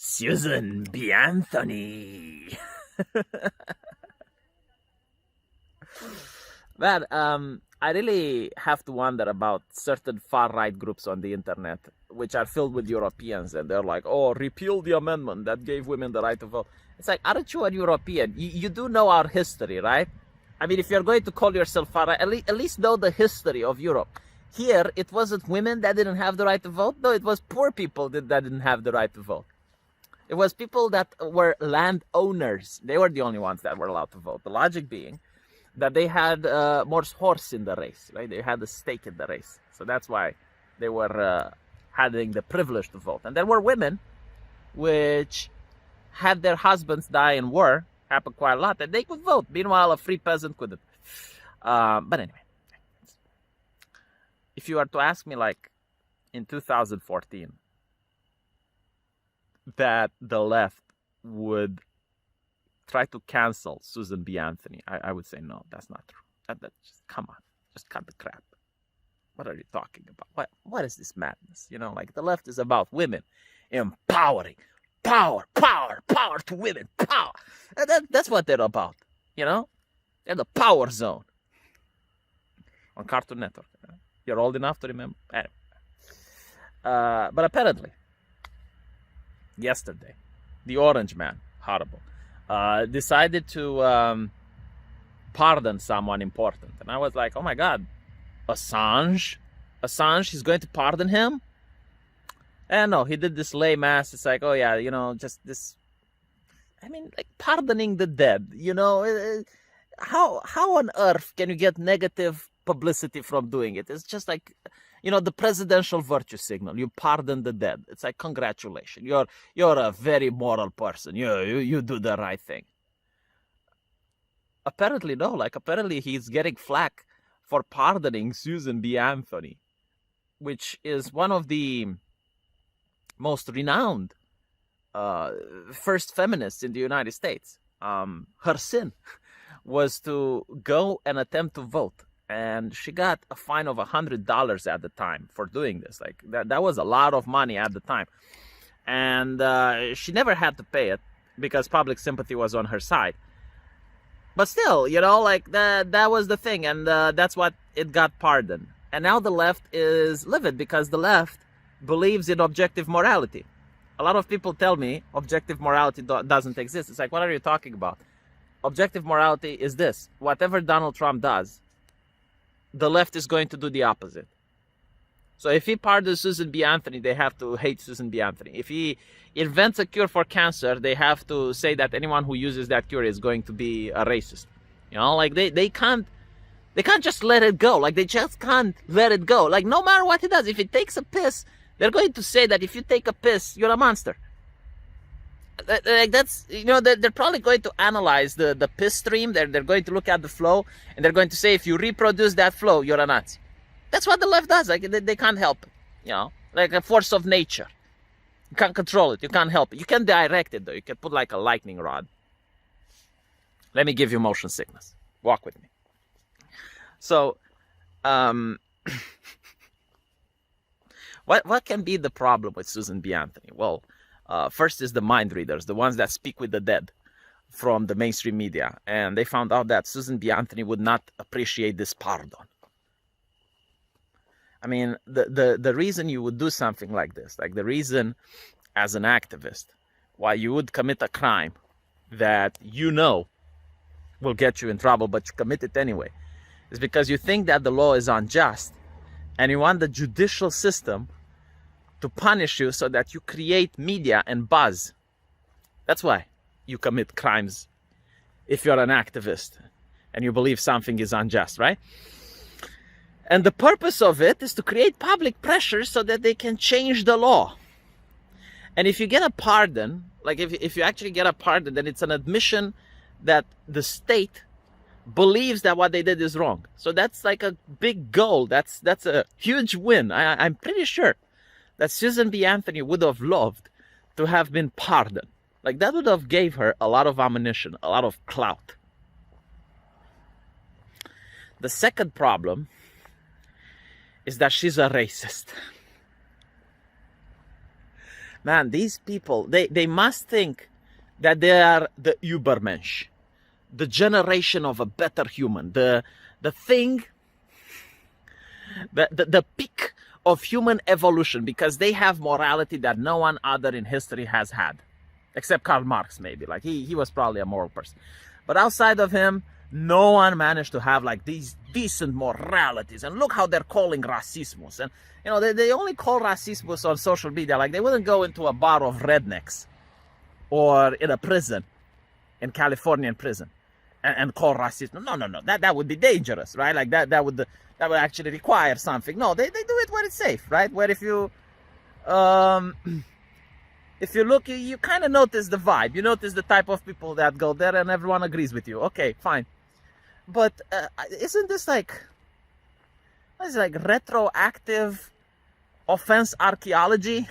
Suzan B Anthony. Man, I really have to wonder about certain far-right groups on the internet, which are filled with Europeans, and they're like, "Oh, repeal the amendment that gave women the right to vote." It's like, aren't you a European? You do know our history, right? I mean, if you're going to call yourself far-right, at least know the history of Europe. Here, it wasn't women that didn't have the right to vote. No, it was poor people that didn't have the right to vote. It was people that were landowners. They were the only ones that were allowed to vote. The logic being that they had more horse in the race, right? They had a stake in the race. So that's why they were having the privilege to vote. And there were women which had their husbands die in war, happened quite a lot, and they could vote. Meanwhile, a free peasant couldn't. But anyway, if you were to ask me, like, in 2014, that the left would try to cancel Suzan B Anthony, I would say no, that's not true. That just, come on, just cut the crap. What are you talking about? What is this madness? You know, like, the left is about women empowering, power to women, power. That's what they're about. You know, they're the power zone on Cartoon Network. You're old enough to remember. Anyway. But apparently, yesterday, the Orange Man, horrible, decided to pardon someone important. And I was like, oh my God, Assange, he's going to pardon him? And no, he did this lame ass. It's like, oh yeah, you know, just this. I mean, like, pardoning the dead, you know, how on earth can you get negative publicity from doing it? It's just like, you know, the presidential virtue signal. You pardon the dead. It's like, congratulations, you're a very moral person. You do the right thing. Apparently, no. Like, apparently he's getting flack for pardoning Suzan B Anthony, which is one of the most renowned first feminists in the United States. Her sin was to go and attempt to vote. And she got a fine of $100 at the time for doing this. Like, that was a lot of money at the time. And she never had to pay it because public sympathy was on her side. But still, you know, like, that was the thing. And that's what it got pardoned. And now the left is livid because the left believes in objective morality. A lot of people tell me objective morality doesn't exist. It's like, what are you talking about? Objective morality is this: whatever Donald Trump does, the left is going to do the opposite. So if he pardons Suzan B Anthony, they have to hate Suzan B Anthony. If he invents a cure for cancer, they have to say that anyone who uses that cure is going to be a racist. You know, like, they can't just let it go. Like, they just can't let it go. Like, no matter what he does, if he takes a piss, they're going to say that if you take a piss, you're a monster. Like, that's, you know, they're probably going to analyze the piss stream. They're going to look at the flow, and they're going to say, if you reproduce that flow, you're a Nazi. That's what the left does. Like, they can't help it, you know, like a force of nature. You can't control it. You can't help it. You can direct it, though. You can put like a lightning rod. Let me give you motion sickness. Walk with me. So, what can be the problem with Suzan B Anthony? Well, first is the mind readers, the ones that speak with the dead from the mainstream media. And they found out that Suzan B Anthony would not appreciate this pardon. I mean, the reason you would do something like this, like the reason as an activist why you would commit a crime that you know will get you in trouble, but you commit it anyway, is because you think that the law is unjust and you want the judicial system to punish you so that you create media and buzz. That's why you commit crimes if you're an activist and you believe something is unjust, right? And the purpose of it is to create public pressure so that they can change the law. And if you get a pardon, like if you actually get a pardon, then it's an admission that the state believes that what they did is wrong. So that's like a big goal. That's a huge win. I'm pretty sure that Suzan B Anthony would have loved to have been pardoned. Like, that would have gave her a lot of ammunition, a lot of clout. The second problem is that she's a racist. Man, these people, they must think that they are the Übermensch, the generation of a better human, the thing, the peak of human evolution, because they have morality that no one other in history has had, except Karl Marx, maybe. Like he was probably a moral person, but outside of him, no one managed to have like these decent moralities. And look how they're calling racismus. And you know, they only call racismus on social media. Like they wouldn't go into a bar of rednecks or in a prison, in Californian prison, and call racism. No. That would be dangerous, right? Like that would actually require something. No, they do it where it's safe, right? Where if you look, you kind of notice the vibe. You notice the type of people that go there, and everyone agrees with you. Okay, fine. But isn't this like, what is it, like retroactive offense archaeology?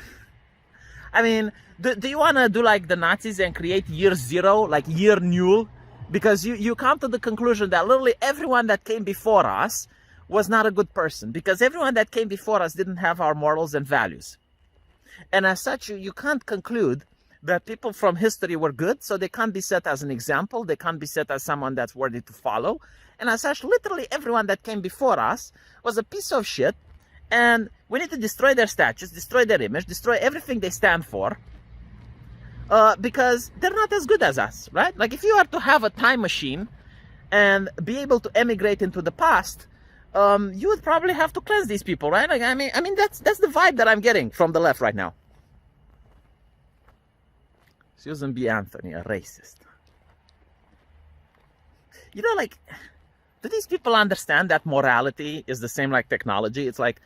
I mean, do you want to do like the Nazis and create year zero, like year null? Because you come to the conclusion that literally everyone that came before us was not a good person, because everyone that came before us didn't have our morals and values. And as such, you can't conclude that people from history were good, so they can't be set as an example. They can't be set as someone that's worthy to follow. And as such, literally everyone that came before us was a piece of shit, and we need to destroy their statues, destroy their image, destroy everything they stand for, because they're not as good as us, right? Like if you are to have a time machine and be able to emigrate into the past, you would probably have to cleanse these people, right? Like I mean that's the vibe that I'm getting from the left right now. Suzan B Anthony, a racist. You know, like, do these people understand that morality is the same like technology? It's like,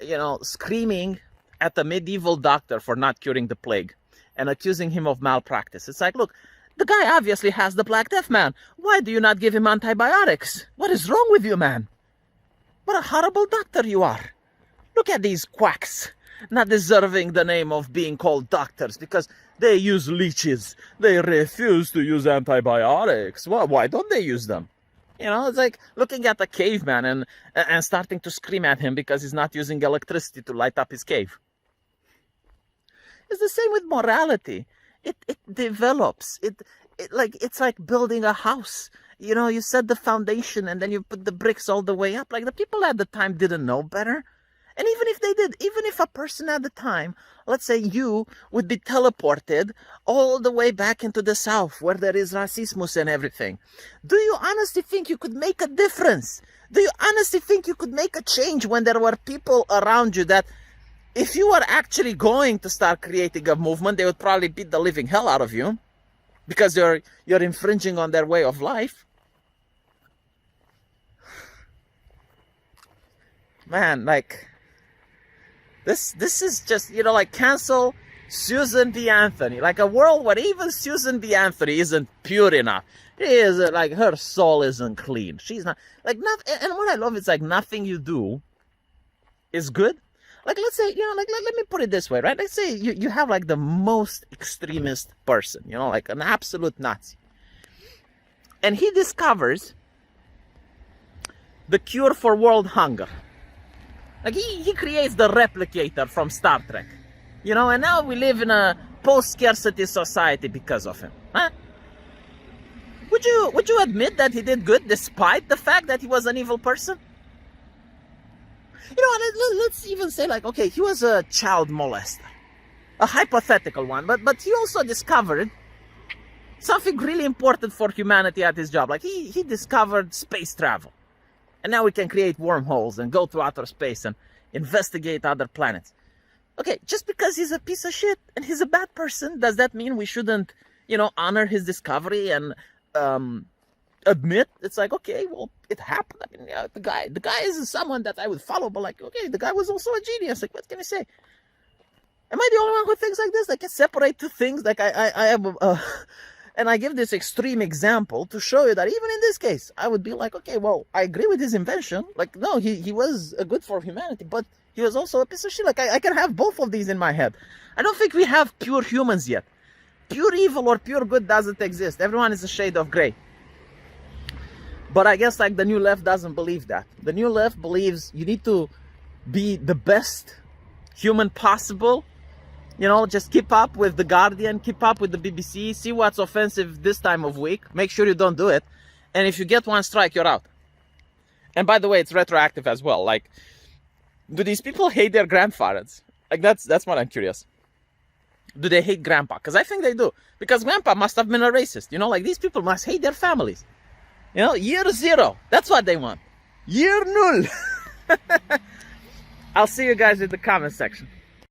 you know, screaming at the medieval doctor for not curing the plague and accusing him of malpractice. It's like, look, the guy obviously has the Black Death, man. Why do you not give him antibiotics? What is wrong with you, man? What a horrible doctor you are. Look at these quacks, not deserving the name of being called doctors because they use leeches. They refuse to use antibiotics. Well, why don't they use them? You know, it's like looking at a caveman and starting to scream at him because he's not using electricity to light up his cave. It's the same with morality. It develops. It's like building a house. You know, you set the foundation and then you put the bricks all the way up. Like the people at the time didn't know better. And even if they did, even if a person at the time, let's say you, would be teleported all the way back into the South where there is racismus and everything, do you honestly think you could make a difference? Do you honestly think you could make a change when there were people around you that if you were actually going to start creating a movement, they would probably beat the living hell out of you because you're infringing on their way of life? Man, like, this is just, you know, like cancel Suzan B Anthony. Like a world where even Suzan B Anthony isn't pure enough. She is like, her soul isn't clean. She's not, like, and what I love is like nothing you do is good. Like, let's say, you know, like, let me put it this way, right? Let's say you have like the most extremist person, you know, like an absolute Nazi. And he discovers the cure for world hunger. Like he creates the replicator from Star Trek, you know, and now we live in a post-scarcity society because of him. Huh? Would you admit that he did good despite the fact that he was an evil person? You know, let's even say like, okay, he was a child molester, a hypothetical one, but he also discovered something really important for humanity at his job. Like he discovered space travel. And now we can create wormholes and go to outer space and investigate other planets. Okay, just because he's a piece of shit and he's a bad person, does that mean we shouldn't, you know, honor his discovery and admit it's like, okay, well, it happened. I mean, yeah, the guy isn't someone that I would follow, but like, okay, the guy was also a genius. Like, what can I say? Am I the only one who thinks like this? Like, I separate two things. Like, I have and I give this extreme example to show you that even in this case, I would be like, okay, well, I agree with his invention. Like, no, he was good for humanity, but he was also a piece of shit. Like, I can have both of these in my head. I don't think we have pure humans yet. Pure evil or pure good doesn't exist. Everyone is a shade of gray. But I guess, like, the new left doesn't believe that. The new left believes you need to be the best human possible You know, just keep up with The Guardian, keep up with the BBC, see what's offensive this time of week. Make sure you don't do it. And if you get one strike, you're out. And by the way, it's retroactive as well. Like, do these people hate their grandfathers? Like, that's what I'm curious. Do they hate grandpa? Because I think they do. Because grandpa must have been a racist. You know, like, these people must hate their families. You know, year zero. That's what they want. Year null. I'll see you guys in the comment section.